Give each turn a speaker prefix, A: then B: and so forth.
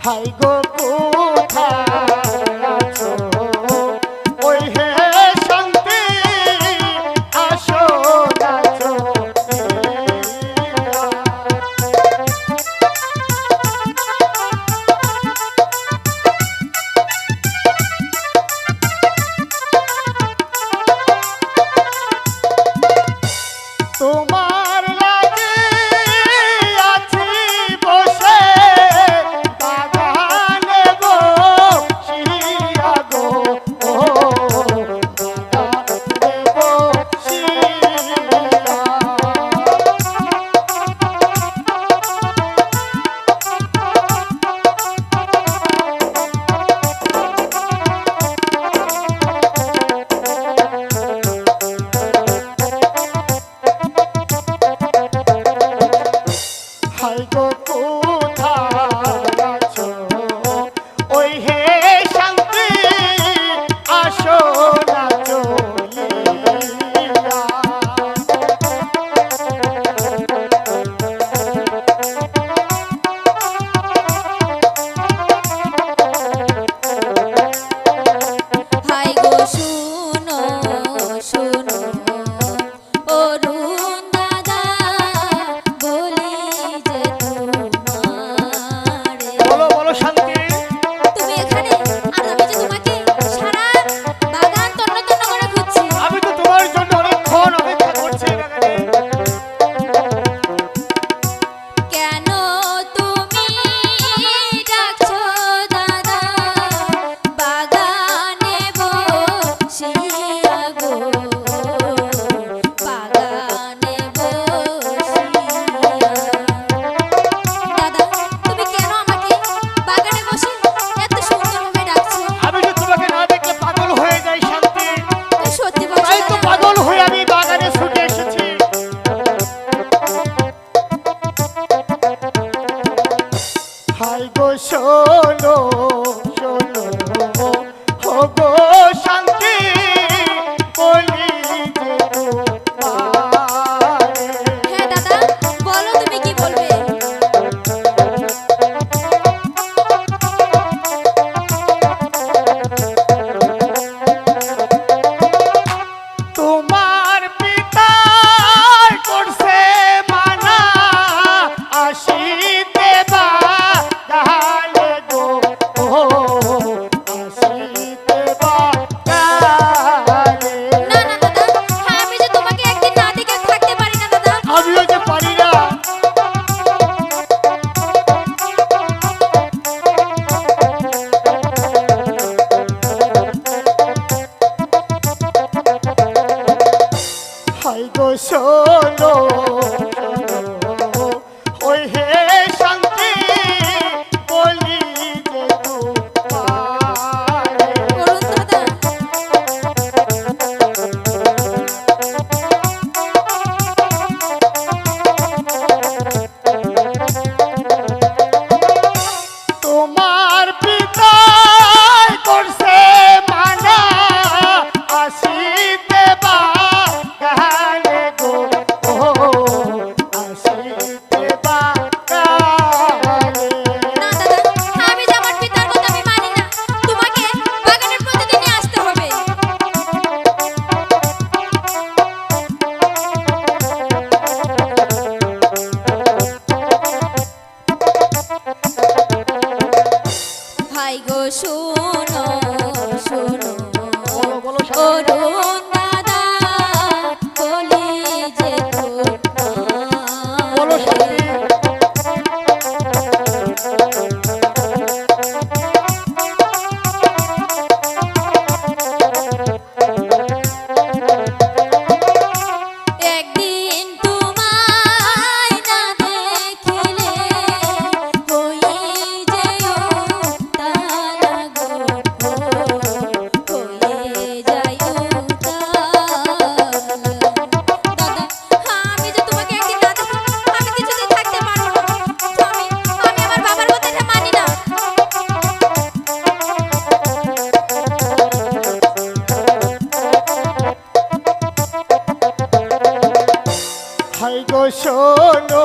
A: High গো কোথায় আছো ওই হে শান্তি আসো নাচো তোমার লাগে আছি বসে বাগানে বসিয়া গো ও বাগানে বসিয়া হাই গো কোথায় আছো ওই হে শান্তি আসো না চলিয়া
B: হাই গো শুনো শুনো অরুণ দাদা বলি যে তোমারে
A: বলো বলো শান্তি
B: তুমি এখানে আর আমি যে তোমাকে সারা বাগান তন্ন তন্ন করে খুঁজছি
A: আমি তো তোমার জন্য অনেকক্ষণ অপেক্ষা করছি বাগানে
B: কেন তুমি ডাকছো দাদা বাগানে বসিয়া গো বাগানে বসিয়া দাদা তুমি কেন আমাকে বাগানে বসে এত সুন্দরভাবে ডাকছো
A: আমি যে তোমাকে না দেখলে পাগল হয়ে যাই শান্তি
B: তুমি সত্যি বলছো
A: তাই তো
B: দাদা?
A: পাগল হয়ে আমি বাগানে ছুটে এসেছি হাই গো শোনো শোনো হো গো শান্তি বলি যে তোমারে
B: হ্যাঁ দাদা বলো তুমি কি বলবে
A: তোমার পিতা করছে মানা আসিতে বাগানে গো ও আসিতে বাগানে
B: না না দাদা হ্যাঁ আমি যে তোমাকে একদিন না দেখে থাকতে পারি না দাদা
A: আমিও যে পারি না হাই গো শোনো শোনো ওই হে শান্তি বলি যে তোমারে
B: অরুণ দাদা
A: তোমার পিতা করছে মানা আসিতে বাগানে গো ও আসিতে বাগানে
B: না দাদা হ্যাঁ আমি যে আমার পিতার কথা আমি মানি না তোমাকে বাগানে প্রতিদিনই আসতে হবে ভাই গো শোনো শোনো
A: বলো বলো শান্তি।
B: অরুণ দাদা বলি যে
A: বলো শান্তি।
B: একদিন তোমায় না দেখিলে হই যেও তারা গো হয়ে যাইও দাদা হ্যাঁ আমি যে তোমাকে একদিন না দেখি আমি কিছুতেই থাকতে পারবো না আমি আমার বাবার কথাটা মানি না
A: হাই গো শোনো